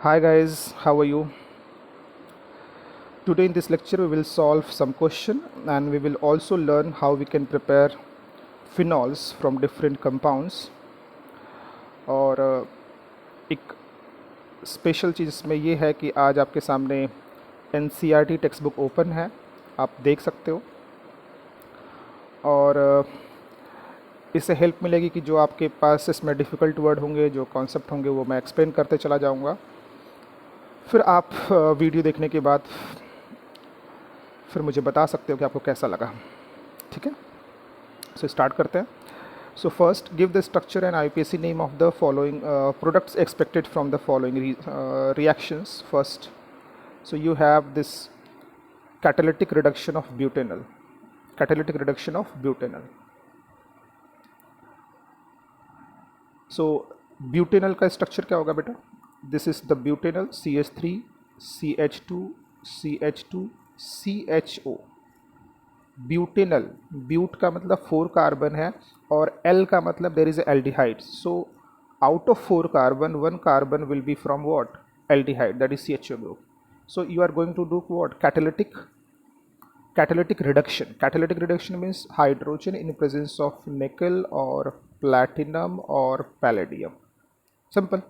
Hi guys, how are you? Today in this lecture we will solve some question and we will also learn how we can prepare phenols from different compounds और एक special चीज़ इसमें ये है कि आज आपके सामने NCERT text book open है, आप देख सकते हो और इससे हेल्प मिलेगी कि जो आपके पास इसमें डिफ़िकल्ट वर्ड होंगे, जो कॉन्सेप्ट होंगे वो मैं एक्सप्लेन करते चला जाऊँगा। फिर आप वीडियो देखने के बाद फिर मुझे बता सकते हो कि आपको कैसा लगा। ठीक है, सो स्टार्ट करते हैं। So first give the structure and IUPAC name of the following products expected from the following reactions. First, so you have this catalytic reduction of butanol. Catalytic reduction of butanol. So butanol का structure क्या होगा बेटा? This is the butanol CH3 CH2 CH2 CHO. Butanal, but का मतलब 4 carbon है और L का मतलब there is aldehyde. So out of 4 carbon 1 carbon will be from what? Aldehyde, that is CHO group. So you are going to do what? catalytic reduction. Catalytic reduction means hydrogen in presence of nickel or platinum or palladium. Simple.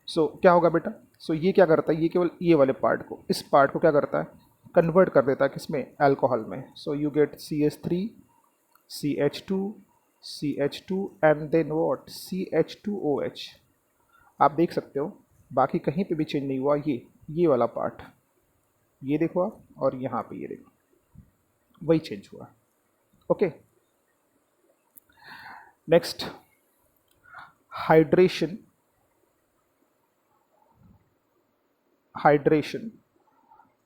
So क्या होगा बेटा? सो ये क्या करता है, ये केवल ये वाले पार्ट को, इस पार्ट को क्या करता है? कन्वर्ट कर देता है किसमें? अल्कोहल में. So you get CH3 CH2 CH2 and then what? CH2OH. आप देख सकते हो बाकी कहीं पे भी चेंज नहीं हुआ. ये वाला पार्ट ये देखो आप, और यहाँ पे ये देखो वही चेंज हुआ. Okay, next hydration. Hydration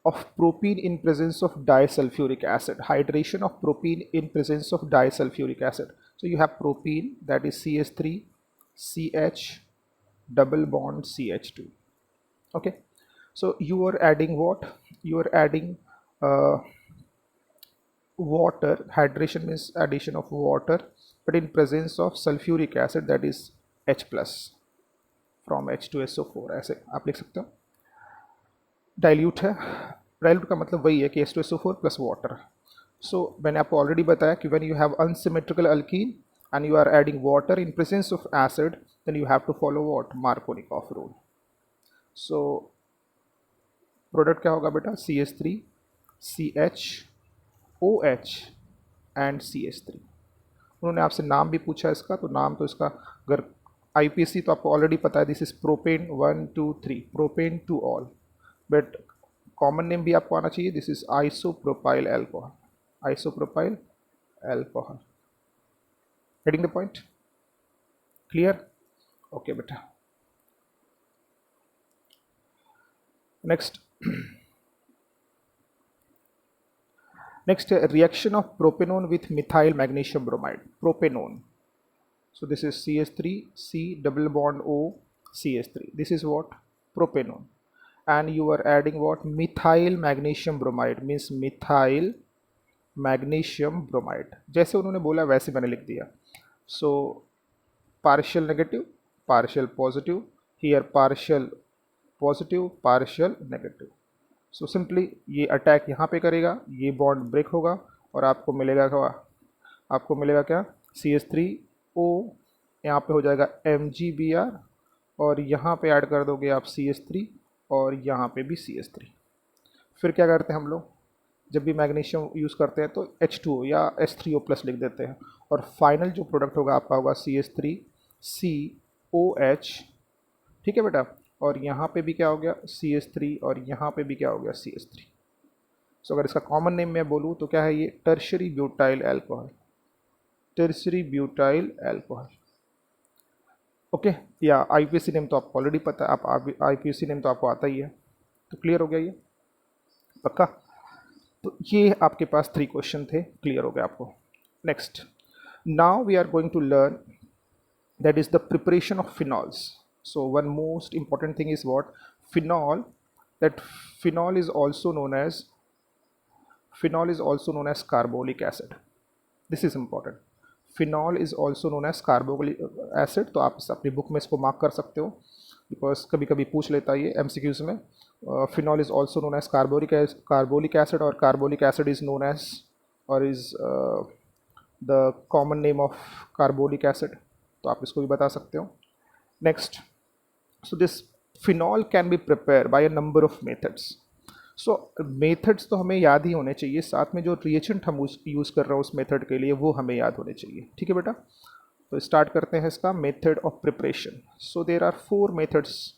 of propene in presence of disulfuric acid. Hydration of propene in presence of disulfuric acid. So you have propene, that is CH3 CH double bond CH2. Okay, so you are adding what? You are adding water. Hydration means addition of water, but in presence of sulfuric acid, that is H plus from H2SO4. ऐसे आप लिख सकते हो. Dilute है. Dilute का मतलब वही है कि H2SO4 प्लस वाटर. सो मैंने आपको ऑलरेडी बताया कि when you have unsymmetrical alkene and you are adding water in presence of acid, then you have to follow what? Markovnikov rule. So product क्या होगा बेटा? CH3 CHOH and CH3. उन्होंने आपसे नाम भी पूछा इसका, तो नाम तो इसका अगर IUPAC तो आपको ऑलरेडी पता है. This is propane 1 2 3, propane two ol, but common name भी आपको आना चाहिए. This is isopropyl alcohol. Isopropyl alcohol. Getting the point? Clear? Okay बेटा. Next reaction of propanone with methyl magnesium bromide. Propanone. So this is CH3 C double bond O CH3. This is what? Propanone. And you are adding what? Methyl magnesium bromide, means methyl magnesium bromide. जैसे उन्होंने बोला वैसे मैंने लिख दिया. So partial negative, partial positive, here partial positive, partial negative. So simply ये attack यहाँ पे करेगा, ये बॉन्ड ब्रेक होगा और आपको मिलेगा क्या? आपको मिलेगा क्या? CH3O, यहाँ पे हो जाएगा MgBr और यहाँ पे ऐड कर दोगे आप CH3 और यहाँ पे भी CH3. फिर क्या करते हैं हम लोग? जब भी मैग्नीशियम यूज़ करते हैं तो H2O या H3O प्लस लिख देते हैं और फाइनल जो प्रोडक्ट होगा आपका होगा CH3 COH. ठीक है बेटा. और यहाँ पे भी क्या हो गया? CH3 और यहाँ पे भी क्या हो गया? CH3. सो अगर इसका कॉमन नेम मैं बोलूँ तो क्या है ये? Tertiary butyl alcohol. Tertiary butyl alcohol. Okay, या IUPAC नेम तो आपको ऑलरेडी पता है. आप IUPAC नेम तो आपको आता ही है. तो क्लियर हो गया ये? पक्का? तो ये आपके पास 3 क्वेश्चन थे. क्लियर हो गया आपको? Next, now we are going to learn that is the preparation of phenols. So one most important thing is what? Phenol. That phenol is also known as carbolic acid. This is important. Phenol is also known as carbolic acid. तो आप अपनी book में इसको mark कर सकते हो. Because कभी कभी पूछ लेता है ये एमसीक्यूज में. Phenol is also known as carbolic acid, और carbolic acid is known as और is the common name of carbolic acid. तो आप इसको भी बता सकते हो. Next, so this phenol can be prepare by a number of methods. So methods तो हमें याद ही होने चाहिए, साथ में जो रिएजेंट हम यूज़ कर रहे हैं उस मेथड के लिए वो हमें याद होने चाहिए. ठीक है बेटा. तो स्टार्ट करते हैं इसका method of preparation. So there are 4 methods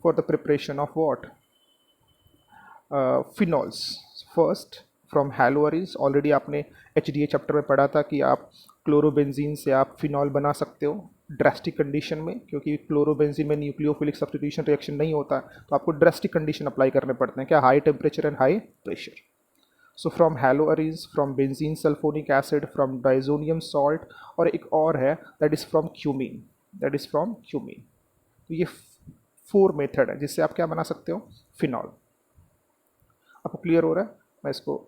for the preparation of what phenols. First, from haloarenes. Already आपने HDA चैप्टर में पढ़ा था कि आप क्लोरोबेंजीन से आप फिनॉल बना सकते हो ड्रास्टिक कंडीशन में, क्योंकि क्लोरोबेंजीन में न्यूक्लियोफिलिक सब्स्टिट्यूशन रिएक्शन नहीं होता, तो आपको ड्रास्टिक कंडीशन अप्लाई करने पड़ते हैं. क्या? High temperature and high pressure. So from haloarenes, from benzene sulphonic acid, from diazonium salt, और एक और है that is from cumene. That is from cumene. तो ये 4 मेथड है जिससे आप क्या बना सकते हो? फिनॉल. आपको क्लियर हो रहा है? मैं इसको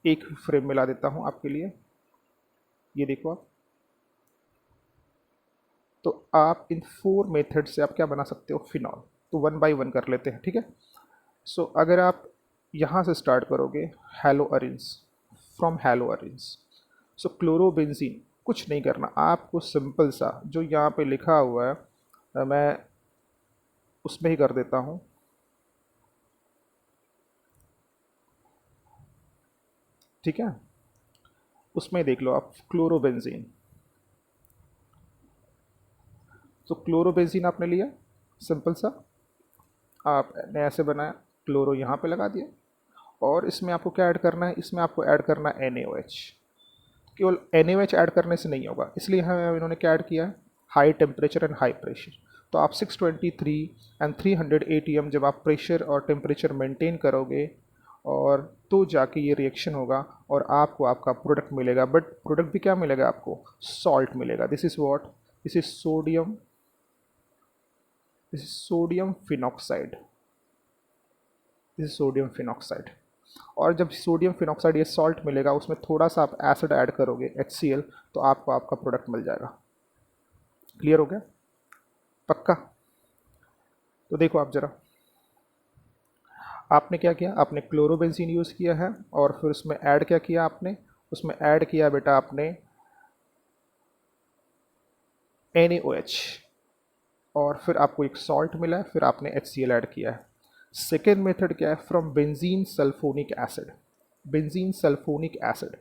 एक फ्रेम में ला देता हूँ आपके लिए. ये देखो आप. तो आप इन 4 मेथड से आप क्या बना सकते हो? फिनॉल. तो 1 बाय 1 कर लेते हैं. ठीक है. सो अगर आप यहाँ से स्टार्ट करोगे, हैलोअरीन्स, फ्रॉम हैलोअरीन्स. सो क्लोरोबेंजीन, कुछ नहीं करना आपको, सिंपल सा जो यहाँ पे लिखा हुआ है मैं उसमें ही कर देता हूँ. ठीक है. उसमें देख लो आप क्लोरोबेंजीन. तो क्लोरोबेंजीन आपने लिया, सिंपल सा आपने ऐसे बनाया, क्लोरो यहाँ पे लगा दिया, और इसमें आपको क्या ऐड करना है? इसमें आपको ऐड करना है NaOH. केवल NaOH ऐड करने से नहीं होगा, इसलिए हमें इन्होंने क्या ऐड किया है? High temperature and high pressure. तो आप 623 एंड 300 ATM जब आप प्रेशर और टेम्परेचर मेंटेन करोगे और तो जाके ये रिएक्शन होगा और आपको आपका प्रोडक्ट मिलेगा. बट प्रोडक्ट भी क्या मिलेगा आपको? सॉल्ट मिलेगा. This is what? This is sodium. This is sodium phenoxide. This is sodium phenoxide. और जब सोडियम फिनॉक्साइड ये सॉल्ट मिलेगा, उसमें थोड़ा सा आप एसिड ऐड करोगे HCl, तो आपको आपका प्रोडक्ट मिल जाएगा. क्लियर हो गया? पक्का? तो देखो आप जरा, आपने क्या किया? आपने क्लोरोबेंजीन यूज़ किया है, और फिर उसमें ऐड क्या किया आपने? उसमें ऐड किया बेटा आपने NaOH, और फिर आपको एक सॉल्ट मिला है, फिर आपने HCl ऐड किया है. सेकेंड मेथड क्या है? From benzene sulphonic acid. Benzene sulphonic acid.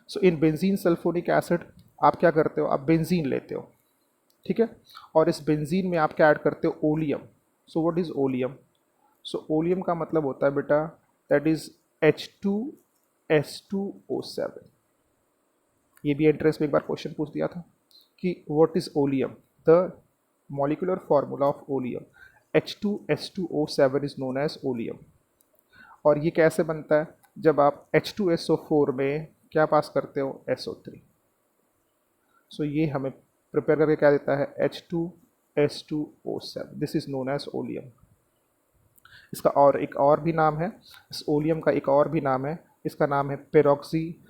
So in benzene sulphonic acid आप क्या करते हो? आप बेंजीन लेते हो. ठीक है. और इस बेंजीन में आप क्या ऐड करते हो? Oleum. So what is oleum? So oleum का मतलब होता है बेटा दैट इज H2S2O7. ये भी एंट्रेंस में एक बार क्वेश्चन पूछ दिया था कि what is oleum. The molecular formula of oleum, H2S2O7 is known as oleum. और ये कैसे बनता है? जब आप H2SO4 में क्या पास करते हो? SO3. सो ये हमें प्रिपेयर करके क्या देता है? H2S2O7. This is known as oleum. इसका और एक और भी नाम है, इस ओलियम का एक और भी नाम है, इसका नाम है peroxy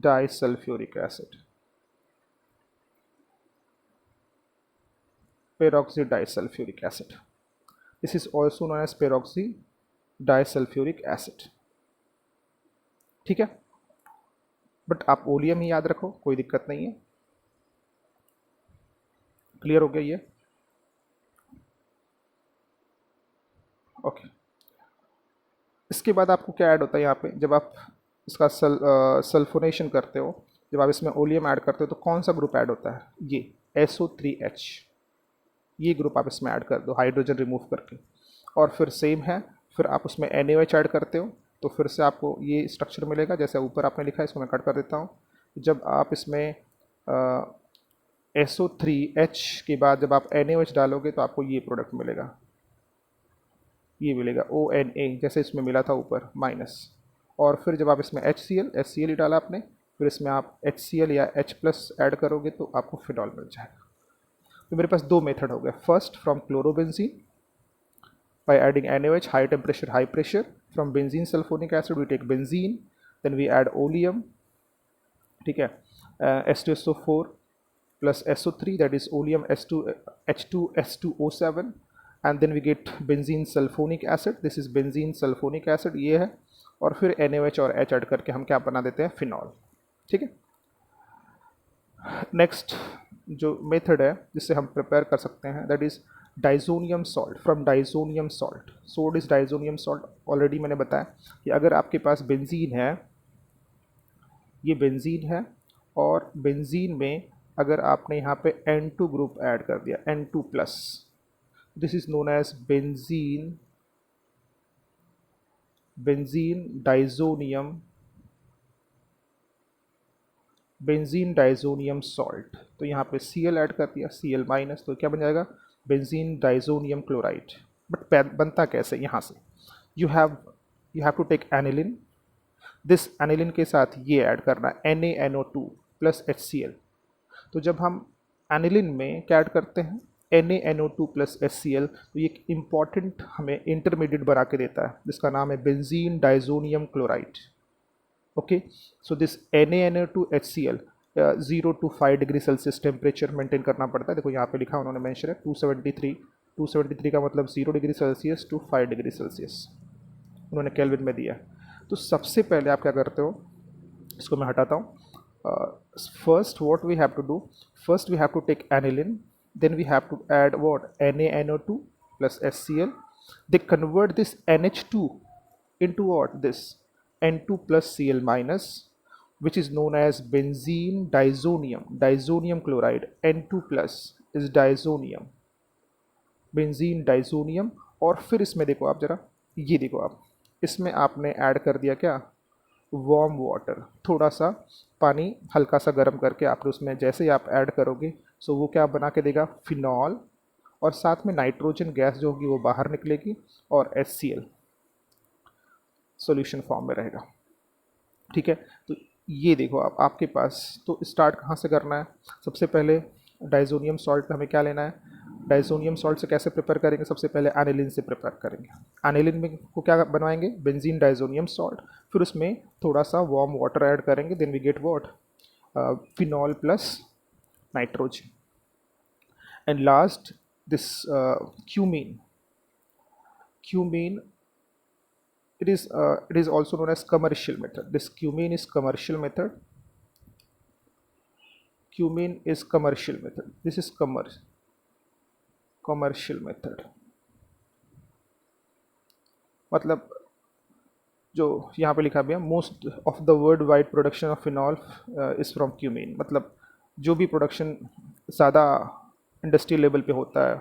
disulfuric acid. Peroxy disulfuric acid. This is also known as peroxy disulfuric acid. ठीक है. बट आप ओलियम ही याद रखो, कोई दिक्कत नहीं है. क्लियर हो गया ये? ओके. इसके बाद आपको क्या ऐड होता है यहाँ पे? जब आप इसका सल्फोनेशन करते हो, जब आप इसमें ओलियम ऐड करते हो, तो कौन सा ग्रुप ऐड होता है? ये SO3H. ये ग्रुप आप इसमें ऐड कर दो हाइड्रोजन रिमूव करके. और फिर सेम है, फिर आप उसमें NaOH ऐड करते हो, तो फिर से आपको ये स्ट्रक्चर मिलेगा जैसे ऊपर आपने लिखा है. इसको मैं कट कर देता हूँ. जब आप इसमें SO3H के बाद जब आप NaOH डालोगे तो आपको ये प्रोडक्ट मिलेगा. ये मिलेगा ONA, जैसे इसमें मिला था ऊपर माइनस. और फिर जब आप इसमें HCl ही डाला आपने, फिर इसमें आप HCl या H+ ऐड करोगे तो आपको फिनॉल मिल जाएगा. तो मेरे पास 2 मेथड हो गए. First from chlorobenzene by adding NaOH, high temperature, high pressure, from benzene sulphonic acid we take benzene, then we add oleum, ठीक है, H2SO4 plus SO3, that is oleum H2S2O7, and then we get benzene sulfonic acid. this is benzene sulfonic acid ये है, और फिर NaOH और H add करके हम क्या बना देते हैं, फिनॉल, ठीक है। नेक्स्ट जो मेथड है जिससे हम प्रिपेयर कर सकते हैं that is diazonium salt, from diazonium salt. सोड इज़ डाइजोनियम सॉल्ट। ऑलरेडी मैंने बताया कि अगर आपके पास बेंजीन है, ये बेंजीन है, और बेंजीन में अगर आपने यहाँ पे N2 ग्रुप ऐड कर दिया, N2 plus, this is known as benzene diazonium salt. तो यहाँ पे Cl ऐड कर दिया, Cl माइनस, तो क्या बन जाएगा, बेंजीन डाइजोनियम क्लोराइड। बट बनता कैसे, यहाँ से you have to take aniline, this aniline के साथ ये ऐड करना है NaNO2 प्लस HCl। तो जब हम एनिलिन में क्या ऐड करते हैं, NaNO2 प्लस HCl, तो ये एक इम्पॉर्टेंट हमें इंटरमीडिएट बना के देता है जिसका नाम है benzene diazonium chloride. Okay, so this NaNO2 HCl 0 to 5 degree Celsius temperature maintain करना पड़ता है। देखो यहाँ पे लिखा उन्होंने मेंशन है 273 का मतलब 0 degree Celsius to 5 degree Celsius उन्होंने केल्विन में दिया। तो सबसे पहले आप क्या करते हो, इसको मैं हटाता हूँ। First what we have to do, first we have to take aniline, then we have to add what, NaNO2 plus HCl. They convert this NH2 into what, this N2 plus Cl minus, which is known as benzene diazonium chloride. N2 plus is diazonium, benzene diazonium। और फिर इसमें देखो आप जरा, ये देखो आप, इसमें आपने ऐड कर दिया क्या, वार्म वाटर, थोड़ा सा पानी हल्का सा गर्म करके आपने उसमें जैसे ही आप ऐड करोगे, सो वो क्या बना के देगा, फिनॉल, और साथ में नाइट्रोजन गैस जो होगी वो बाहर निकलेगी और HCl सॉल्यूशन फॉर्म में रहेगा, ठीक है। तो ये देखो आप, आपके पास तो स्टार्ट कहाँ से करना है, सबसे पहले डाइजोनियम सॉल्ट पे हमें क्या लेना है, डाइजोनियम सॉल्ट से कैसे प्रिपेयर करेंगे, सबसे पहले एनिलिन से प्रिपेयर करेंगे। एनिलिन में को क्या बनवाएंगे, बेंजीन डाइजोनियम सॉल्ट, फिर उसमें थोड़ा सा वार्म वाटर ऐड करेंगे, then we get what, phenol plus nitrogen, and last this cumene it is also known as commercial method. This cumene is commercial method. This is commercial method, मतलब जो यहाँ पे लिखा भी है, most of the world wide production of phenol is from cumene, मतलब जो भी प्रोडक्शन ज़्यादा इंडस्ट्रियल लेवल पे होता है,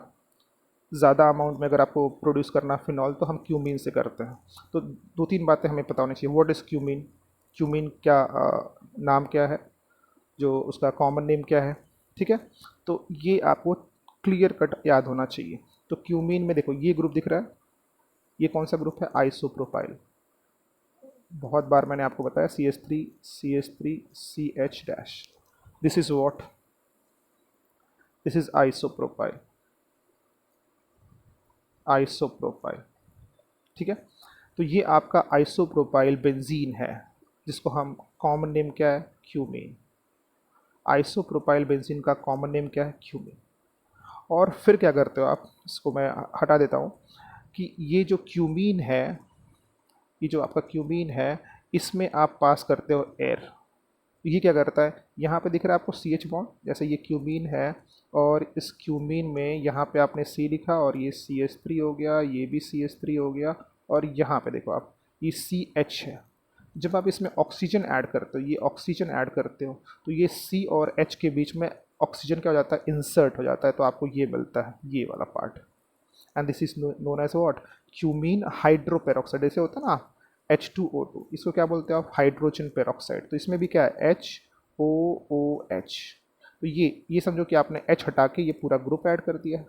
ज़्यादा अमाउंट में अगर आपको प्रोड्यूस करना फिनॉल, तो हम क्यूमीन से करते हैं। तो दो तीन बातें हमें पता होनी चाहिए, व्हाट इज़ क्यूमीन, क्यूमीन क्या नाम क्या है, जो उसका कॉमन नेम क्या है, ठीक है। तो ये आपको क्लियर कट याद होना चाहिए। तो क्यूमीन में देखो ये ग्रुप दिख रहा है, ये कौन सा ग्रुप है, आइसोप्रोपाइल। बहुत बार मैंने आपको बताया CH3CH dash, this is what, this is isopropyl, ठीक है। तो ये आपका आइसोप्रोपाइल बेंजीन है जिसको हम कॉमन नेम क्या है, क्यूमीन। आइसोप्रोपाइल बेंजीन का कॉमन नेम क्या है, क्यूमीन। और फिर क्या करते हो आप, इसको मैं हटा देता हूँ, कि ये जो क्यूमीन है, ये जो आपका क्यूमीन है, इसमें आप पास करते हो एयर। ये क्या करता है, यहाँ पे दिख रहा है आपको CH बॉन्ड, जैसे ये क्यूमीन है और इस क्यूमीन में यहाँ पे आपने C लिखा और ये CH3 हो गया, ये भी CH3 हो गया, और यहाँ पे देखो आप ये CH है। जब आप इसमें ऑक्सीजन ऐड करते हो, ये ऑक्सीजन ऐड करते हो, तो ये C और H के बीच में ऑक्सीजन क्या हो जाता है, इंसर्ट हो जाता है, तो आपको ये मिलता है, ये वाला part. And this is known as what, cumene hydroperoxide. जैसे होता है ना H2O2, इसको क्या बोलते हैं आप, हाइड्रोजन पेरोक्साइड। तो इसमें भी क्या है, HOOH। तो ये समझो कि आपने H हटा के ये पूरा ग्रुप ऐड कर दिया,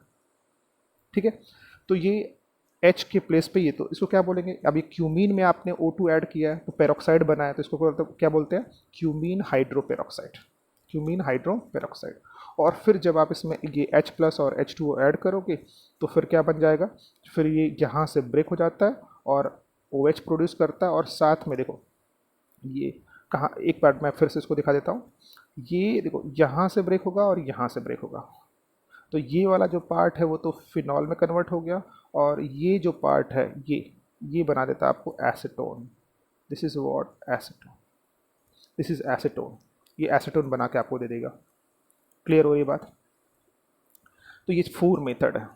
ठीक है। तो ये H के प्लेस पे ये, तो इसको क्या बोलेंगे, अभी क्यूमीन में आपने O2 ऐड किया है तो पेरोक्साइड बना है, तो इसको क्या बोलते हैं, क्यूमीन हाइड्रोपेरोक्साइड, क्यूमीन हाइड्रोपेरोक्साइड। और फिर जब आप इसमें ये H प्लस और H2O ऐड करोगे तो फिर क्या बन जाएगा, फिर ये यहाँ से ब्रेक हो जाता है और OH प्रोड्यूस करता है और साथ में देखो ये कहाँ, एक बार मैं फिर से इसको दिखा देता हूँ। ये देखो यहाँ से ब्रेक होगा और यहाँ से ब्रेक होगा, तो ये वाला जो पार्ट है वो तो फिनॉल में कन्वर्ट हो गया, और ये जो पार्ट है ये बना देता है आपको acetone. This is what acetone, this is acetone. ये एसीटोन बना के आपको दे देगा। क्लियर हो ये बात? तो ये 4 मेथड है।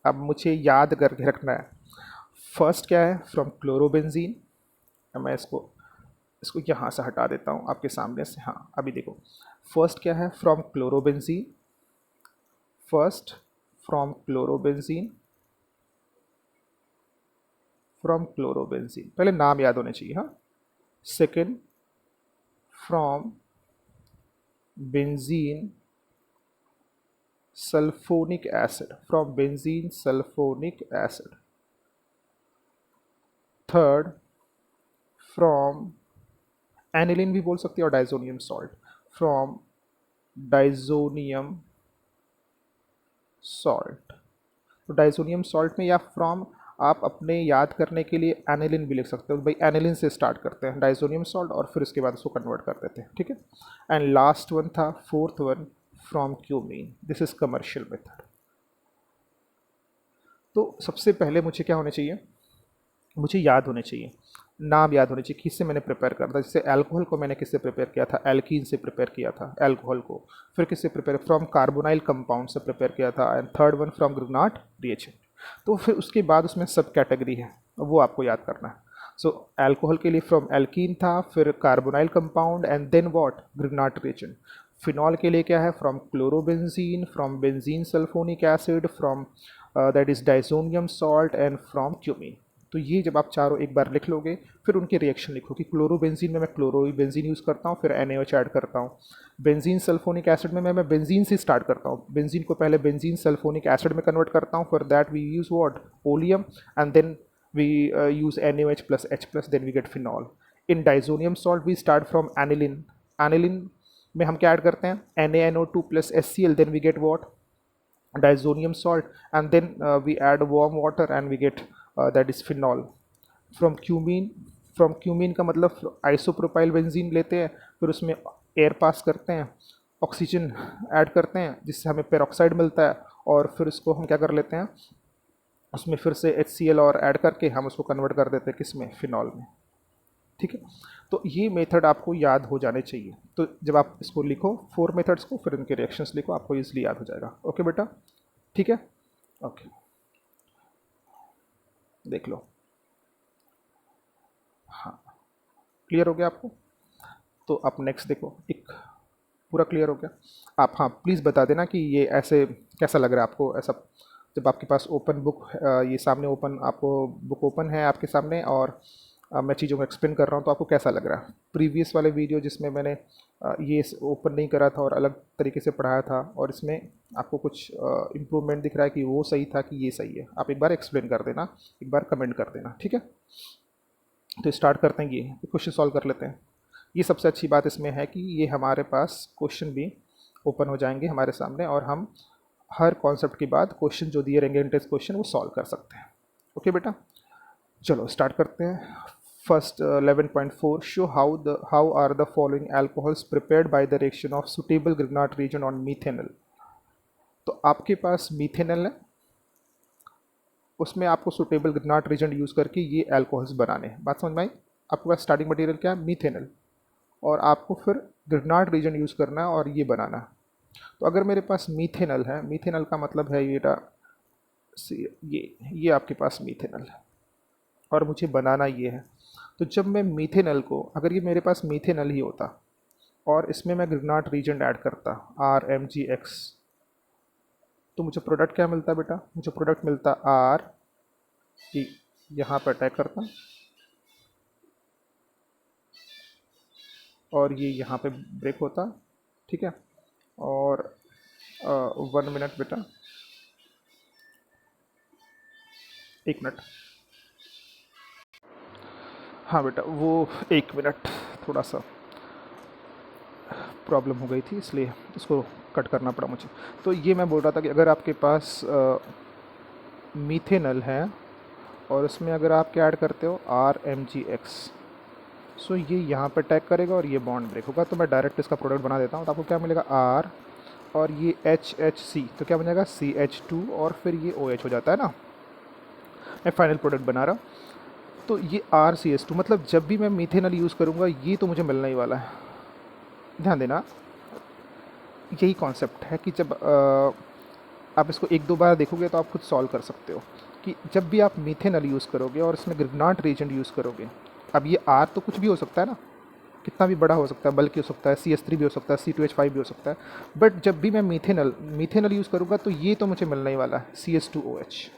अब मुझे याद करके रखना है। फर्स्ट क्या है? From chlorobenzene. मैं इसको यहाँ से हटा देता हूँ आपके सामने से। हाँ, अभी देखो फर्स्ट क्या है? From chlorobenzene. First from chlorobenzene, from chlorobenzene, पहले नाम याद होने चाहिए। हाँ, second from benzene sulphonic acid, from benzene sulphonic acid. Third from aniline भी बोल सकते हो, और diazonium salt, from diazonium salt. तो डाइजोनियम सॉल्ट में या फ्रॉम, आप अपने याद करने के लिए एनिलीन भी लिख सकते हो भाई, एनिलीन से स्टार्ट करते हैं डाइजोनियम सॉल्ट और फिर उसके बाद उसको कन्वर्ट कर देते हैं, ठीक है। एंड लास्ट वन था, fourth one, from cumene. This is commercial method. तो सबसे पहले मुझे क्या होने चाहिए? मुझे याद होने चाहिए, नाम याद होने चाहिए, किससे मैंने प्रिपेयर करा था। जैसे अल्कोहल को मैंने किससे प्रिपेयर किया था? एल्कीन से प्रिपेयर किया था अल्कोहल को। फिर किससे प्रिपेयर? फ्रॉम कार्बोनाइल कंपाउंड से प्रिपेयर किया था। And third one from Grignard reagent. तो फिर उसके बाद उसमें सब कैटेगरी है, वो आपको याद करना है। सो अल्कोहल के लिए फ्रॉम एल्कीन था, फिर carbonyl compound, and then what? Grignard reagent. Phenol के लिए क्या है? From chlorobenzene, from benzene sulphonic acid, from that is diazonium salt, and from cumene. तो ये जब आप चारों एक बार लिख लोगे, फिर उनके रिएक्शन लिखो कि क्लोरोबेंजीन में मैं क्लोरोबेंजीन यूज़ करता हूँ, फिर NaOH ऐड करता हूँ। बेंजीन सल्फोनिक एसिड में मैं बेंजीन से स्टार्ट करता हूँ, बेंजीन को पहले बेंजीन सल्फोनिक एसिड में कन्वर्ट करता हूँ, for that we use what? Oleum, and then we use NaOH plus H+, then we get phenol. In diazonium salt we start from aniline. Aniline में हम क्या ऐड करते हैं? NaNO2 plus HCl, then we get what? Diazonium salt, and then we add warm water and we get that is phenol. From cumene, from cumene का मतलब isopropyl benzene लेते हैं, फिर उसमें एयर पास करते हैं, ऑक्सीजन ऐड करते हैं जिससे हमें पेरोक्साइड मिलता है, और फिर उसको हम क्या कर लेते हैं? उसमें फिर से HCl और ऐड करके हम उसको कन्वर्ट कर देते हैं किसमें? फिनॉल में, ठीक है। तो ये मेथड आपको याद हो जाने चाहिए। तो जब आप इसको लिखो 4 मेथड्स को, फिर उनके रिएक्शंस लिखो, आपको ईजिली याद हो जाएगा। ओके बेटा, ठीक है, ओके, देख लो। हाँ, क्लियर हो गया आपको? तो आप नेक्स्ट देखो, एक पूरा क्लियर हो गया। आप हाँ प्लीज़ बता देना कि ये ऐसे कैसा लग रहा है आपको, ऐसा जब आपके पास ओपन बुक, ये सामने ओपन, आपको बुक ओपन है आपके सामने, और मैं चीज़ों को एक्सप्लेन कर रहा हूँ, तो आपको कैसा लग रहा है? प्रीवियस वाले वीडियो जिसमें मैंने ये ओपन नहीं करा था और अलग तरीके से पढ़ाया था, और इसमें आपको कुछ इम्प्रूवमेंट दिख रहा है कि वो सही था कि ये सही है? आप एक बार एक्सप्लेन कर देना, एक बार कमेंट कर देना, ठीक है। तो स्टार्ट करते हैं, ये क्वेश्चन सॉल्व कर लेते हैं। ये सबसे अच्छी बात इसमें है कि ये हमारे पास क्वेश्चन भी ओपन हो जाएंगे हमारे सामने, और हम हर कॉन्सेप्ट के बाद क्वेश्चन जो दिए रहेंगे इंटरेस्ट क्वेश्चन, वो सॉल्व कर सकते हैं। ओके बेटा, चलो स्टार्ट करते हैं। First 11.4, show how are the following alcohols prepared by the reaction of suitable Grignard reagent on methanal. तो आपके पास मीथेनल है, उसमें आपको सुटेबल ग्रिग्नार्ड रीजन यूज़ करके ये अल्कोहल्स बनाने हैं। बात समझ में आई? आपके पास स्टार्टिंग मटेरियल क्या है? मीथेनल, और आपको फिर ग्रिग्नार्ड रीजन यूज़ करना है और ये बनाना है। तो अगर मेरे पास मीथेनल है, मीथेनल का मतलब है ये आपके पास मीथेनल है, और मुझे बनाना ये है। तो जब मैं मीथेनल को, अगर ये मेरे पास मीथेनल ही होता और इसमें मैं ग्रिग्नार्ड रीजन ऐड करता RMgX, तो मुझे प्रोडक्ट क्या मिलता बेटा? मुझे प्रोडक्ट मिलता R, यहाँ पर अटैक करता, और ये यहाँ पे ब्रेक होता, ठीक है। और 1 मिनट बेटा, 1 मिनट, हाँ बेटा वो 1 मिनट, थोड़ा सा प्रॉब्लम हो गई थी इसलिए इसको कट करना पड़ा मुझे। तो ये मैं बोल रहा था कि अगर आपके पास मीथेनल है और उसमें अगर आप क्या ऐड करते हो RMGX, सो ये यहाँ पे टैग करेगा और ये बॉन्ड ब्रेक होगा। तो मैं डायरेक्ट इसका प्रोडक्ट बना देता हूँ। तो आपको क्या मिलेगा R और ये HHC, तो क्या बनेगा CH2 और फिर ये OH हो जाता है ना। मैं फाइनल प्रोडक्ट बना रहा हूँ। तो ये RCS2 मतलब जब भी मैं मीथेनॉल यूज़ करूँगा ये तो मुझे मिलना ही वाला है। ध्यान देना, यही कॉन्सेप्ट है कि जब आप इसको एक दो बार देखोगे तो आप खुद सॉल्व कर सकते हो कि जब भी आप मीथेनॉल यूज़ करोगे और इसमें ग्रिग्नार्ड रिएजेंट यूज़ करोगे, अब ये R तो कुछ भी हो सकता है ना, कितना भी बड़ा हो सकता है, बल्कि हो सकता है CS3 भी हो सकता है, C2H5 भी हो सकता है। बट जब भी मैं मीथेनॉल यूज़ करूँगा तो ये तो मुझे मिलना ही वाला है CS2OH।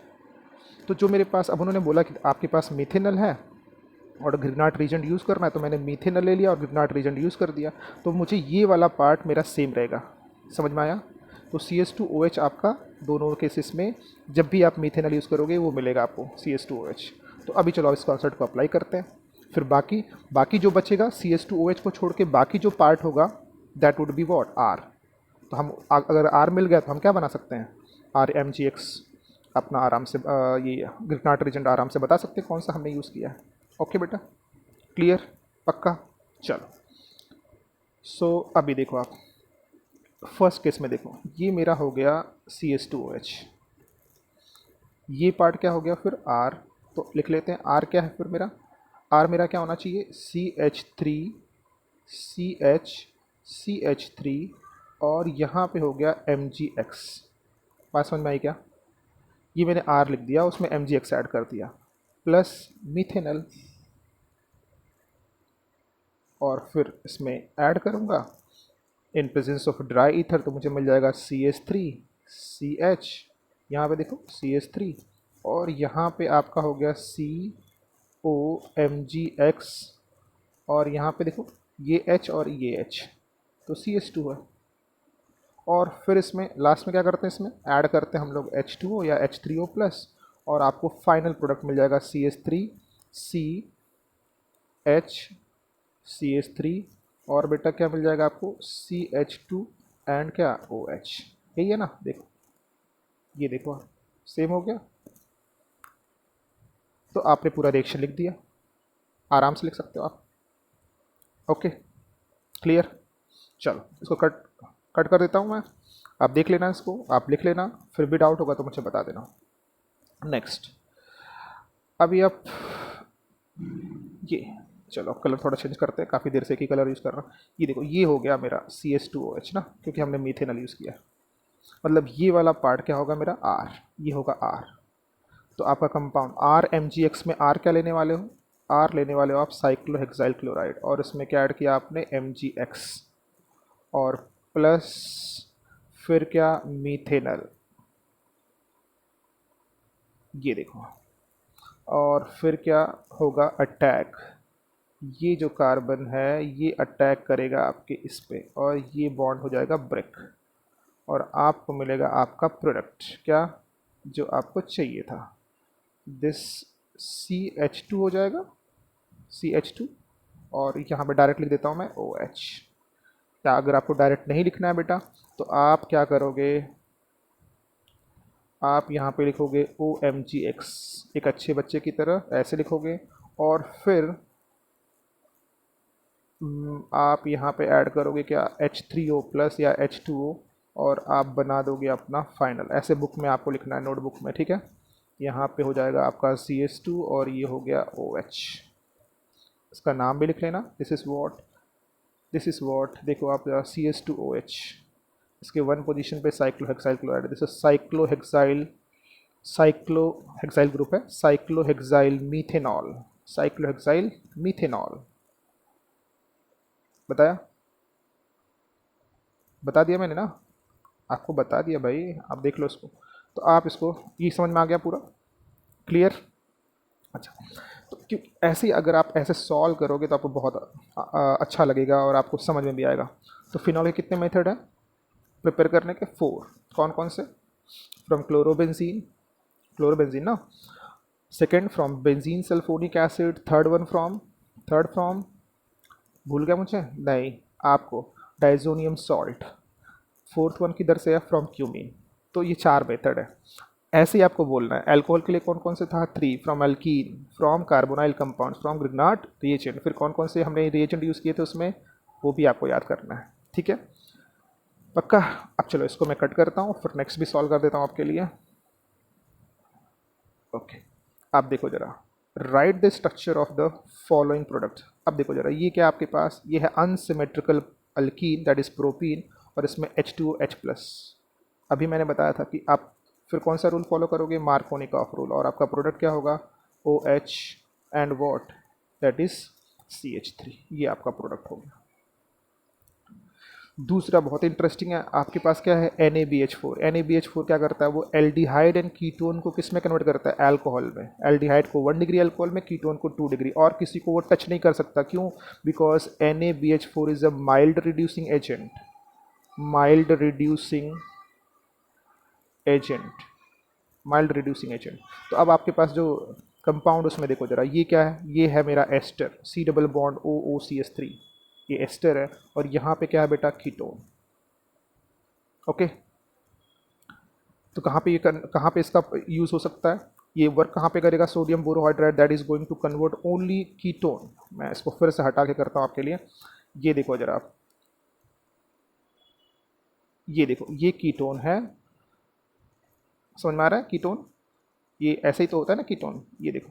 तो जो मेरे पास, अब उन्होंने बोला कि आपके पास मीथेनॉल है और ग्रिग्नार्ड रीजेंट यूज़ करना है, तो मैंने मीथेनॉल ले लिया और ग्रिग्नार्ड रीजेंट यूज़ कर दिया। तो मुझे ये वाला पार्ट मेरा सेम रहेगा। समझ में आया? तो CS2OH आपका दोनों केसेस में जब भी आप मीथेनॉल यूज़ करोगे वो मिलेगा आपको CS2OH। तो अभी चलो इस कॉन्सेप्ट को अप्लाई करते हैं। फिर बाकी जो बचेगा CS2OH को छोड़ के बाकी जो पार्ट होगा that would be what R। तो हम अगर R मिल गया तो हम क्या बना सकते हैं RMGX अपना आराम से ये ग्रिग्नार्ड रीजेंट आराम से बता सकते हैं कौन सा हमने यूज़ किया है। ओके बेटा, क्लियर, पक्का? चलो, सो अभी देखो आप फर्स्ट केस में देखो, ये मेरा हो गया CS2OH, ये पार्ट क्या हो गया फिर R। तो लिख लेते हैं R क्या है फिर मेरा, R मेरा क्या होना चाहिए CH3 CH CH3 और यहाँ पे हो गया MgX। बात समझ में आई क्या? ये मैंने R लिख दिया, उसमें MgX ऐड कर दिया प्लस मीथेनॉल, और फिर इसमें ऐड करूँगा इन प्रेजेंस ऑफ ड्राई ईथर, तो मुझे मिल जाएगा CH3 CH, यहाँ पे देखो CH3 और यहाँ पे आपका हो गया COMgX और यहाँ पे देखो ये H और ये H, तो CH2 है। और फिर इसमें लास्ट में क्या करते हैं, इसमें ऐड करते हैं हम लोग H2O या H3O प्लस, और आपको फाइनल प्रोडक्ट मिल जाएगा CH3 CH CH3 और बेटा क्या मिल जाएगा आपको CH2 एंड क्या OH। यही है ना, देखो ये देखो सेम हो गया। तो आपने पूरा रिएक्शन लिख दिया, आराम से लिख सकते हो आप। Okay, clear? चलो इसको कट कट कर देता हूँ मैं, आप देख लेना इसको, आप लिख लेना, फिर भी डाउट होगा तो मुझे बता देना। नेक्स्ट, अभी आप ये, चलो कलर थोड़ा चेंज करते हैं, काफ़ी देर से एक ही कलर यूज़ कर रहा हूँ। ये देखो ये हो गया मेरा CS2OH ना, क्योंकि हमने मीथेनॉल यूज़ किया। मतलब ये वाला पार्ट क्या होगा मेरा R, ये होगा R। तो आपका कंपाउंड RMGX में R क्या लेने वाले हो, R लेने वाले हो आप साइक्लोहेक्साइल क्लोराइड, और इसमें क्या ऐड किया आपने MgX और प्लस फिर क्या मीथेनॉल, ये देखो, और फिर क्या होगा अटैक, ये जो कार्बन है ये अटैक करेगा आपके इस पे और ये बॉन्ड हो जाएगा ब्रेक, और आपको मिलेगा आपका प्रोडक्ट क्या जो आपको चाहिए था, दिस CH2 हो जाएगा CH2, और यहाँ पे डायरेक्ट लिख देता हूँ मैं OH। या अगर आपको डायरेक्ट नहीं लिखना है बेटा तो आप क्या करोगे, आप यहाँ पे लिखोगे OMGX एक अच्छे बच्चे की तरह ऐसे लिखोगे, और फिर आप यहाँ पे ऐड करोगे क्या H3O प्लस या H2O, और आप बना दोगे अपना फाइनल। ऐसे बुक में आपको लिखना है, नोटबुक में, ठीक है। यहाँ पे हो जाएगा आपका CS2 और ये हो गया OH। इसका नाम भी लिख लेना, दिस इज़ वॉट देखो आप CS2OH, इसके वन पोजीशन पे cyclohexyl chloride, this is cyclohexyl group है, साइक्लोहेक्साइल मीथेनॉल, साइक्लोहेक्साइल मीथेनॉल। बताया, बता दिया मैंने ना, आपको बता दिया भाई, आप देख लो इसको। तो आप इसको, ये समझ में आ गया पूरा, क्लियर? अच्छा, तो क्यों ऐसे ही अगर आप ऐसे सॉल्व करोगे तो आपको बहुत अच्छा लगेगा और आपको समझ में भी आएगा। तो फिनॉल के कितने मेथड हैं प्रिपेयर करने के? 4। कौन कौन से? फ्रॉम क्लोरोबेंजीन ना, second from benzene sulphonic acid, third from भूल गया मुझे नहीं आपको, डाइजोनियम सॉल्ट, फोर्थ वन किधर से है, फ्रॉम क्यूमीन। तो ये 4 मेथड है। ऐसे ही आपको बोलना है। अल्कोहल के लिए कौन कौन से था, 3, from alkyne, from carbonyl compound, from Grignard reagent, फिर कौन कौन से हमने रिएजेंट यूज़ किए थे उसमें, वो भी आपको याद करना है। ठीक है, पक्का। अब चलो इसको मैं कट करता हूँ, फिर नेक्स्ट भी सॉल्व कर देता हूँ आपके लिए। ओके, आप देखो जरा, right the structure of the following product. अब देखो जरा, ये क्या आपके पास, ये है unsymmetrical alkyne that is propene, और इसमें H2H+। अभी मैंने बताया था कि आप फिर कौन सा रूल फॉलो करोगे, मार्कोनिकॉफ रूल, और आपका प्रोडक्ट क्या होगा, OH and what, that is CH3। ये आपका प्रोडक्ट होगा। दूसरा बहुत इंटरेस्टिंग है, आपके पास क्या है, NaBH4। NaBH4 क्या करता है, वो एल्डिहाइड एंड कीटोन को किस में कन्वर्ट करता है, अल्कोहल में। एल्डिहाइड को 1 डिग्री अल्कोहल में, कीटोन को 2 डिग्री, और किसी को वो टच नहीं कर सकता। क्यों, because NaBH4 is a mild reducing agent, mild reducing agent, mild reducing agent. तो अब आपके पास जो कंपाउंड उसमें देखो जरा, ये क्या है, ये है मेरा ester, C double bond OOCH3, ये एस्टर है, और यहाँ पे क्या है बेटा, कीटोन। ओके, तो कहाँ पे कहाँ पे इसका यूज़ हो सकता है, ये वर्क कहाँ पे करेगा, sodium borohydride that is going to convert only ketone. मैं इसको फिर से हटा के करता हूँ आपके लिए। ये देखो जरा आप, ये देखो, ये कीटोन है, समझ में आ रहा है, कीटोन, ये ऐसे ही तो होता है ना कीटोन। ये देखो,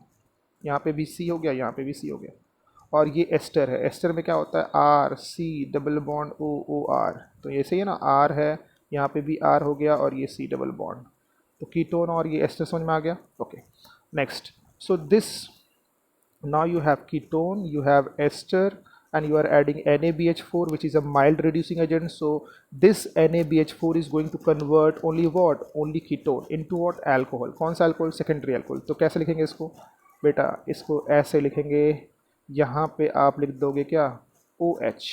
यहाँ पे भी C हो गया, यहाँ पे भी C हो गया, और ये एस्टर है। एस्टर में क्या होता है, RC डबल बॉन्ड OOR, तो ये सही है ना, R है, यहाँ पे भी R हो गया, और ये C डबल बॉन्ड, तो कीटोन और ये एस्टर समझ में आ गया। Okay, next, so this, now you have ketone, you have ester, and you are adding NaBH4, which is a mild reducing agent. So this NaBH4 is going to convert only what, only ketone into what, alcohol। कौन सा alcohol, secondary alcohol। तो कैसे लिखेंगे इसको बेटा, इसको ऐसे लिखेंगे, यहाँ पे आप लिख दोगे क्या, OH,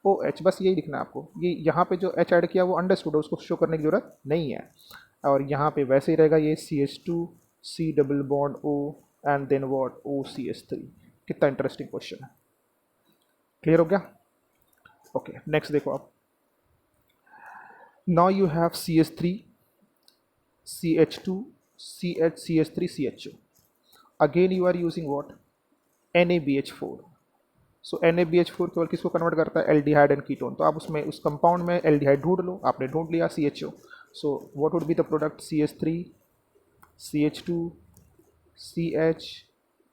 OH, बस यही लिखना है आपको। ये यहाँ पे जो H ऐड किया वो अंडरस्टूड है, उसको शो करने की जरूरत नहीं है। और यहाँ पे वैसे ही रहेगा, ये CH2, C double bond O, and then what, OCH3। कितना इंटरेस्टिंग क्वेश्चन है, क्लियर हो गया। ओके, नेक्स्ट देखो आप, now you have CH3, CH2, CH3, CHO, again you are using what, NaBH4। So NaBH4 केवल किसको कन्वर्ट करता है, एल्डिहाइड एंड कीटोन। तो आप उसमें उस कंपाउंड में एल्डिहाइड ढूंढ लो, आपने ढूंढ लिया, CHO। So what would be the product, CH3, CH2, CH,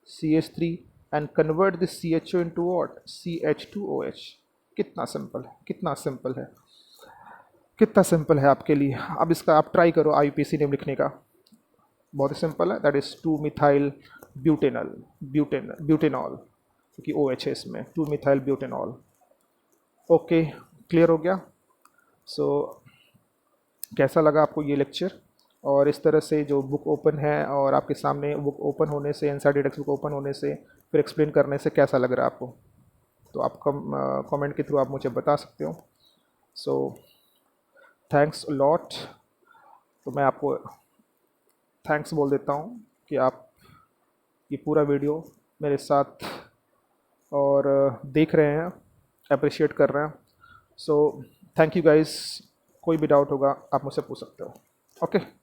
CH3, and convert this CHO into what, CH2OH। कितना सिंपल है, कितना सिंपल है, कितना सिंपल है आपके लिए। अब इसका आप ट्राई करो IUPAC नेम लिखने का, बहुत ही सिंपल है, that is 2 methyl butanal, butanol, क्योंकि OH है इसमें, 2 मिथाइल ब्यूटेनॉल। ओके, क्लियर हो गया। सो कैसा लगा आपको ये लेक्चर, और इस तरह से जो बुक ओपन है और आपके सामने बुक ओपन होने से, NCERT टेक्स्ट बुक ओपन होने से फिर एक्सप्लेन करने से कैसा लग रहा है आपको, तो आप कमेंट के थ्रू आप मुझे बता सकते हो। So thanks lot. तो मैं आपको थैंक्स बोल देता हूँ कि आप ये पूरा वीडियो मेरे साथ और देख रहे हैं, अप्रिशिएट कर रहे हैं। So thank you guys. कोई भी डाउट होगा आप मुझसे पूछ सकते हो। ओके।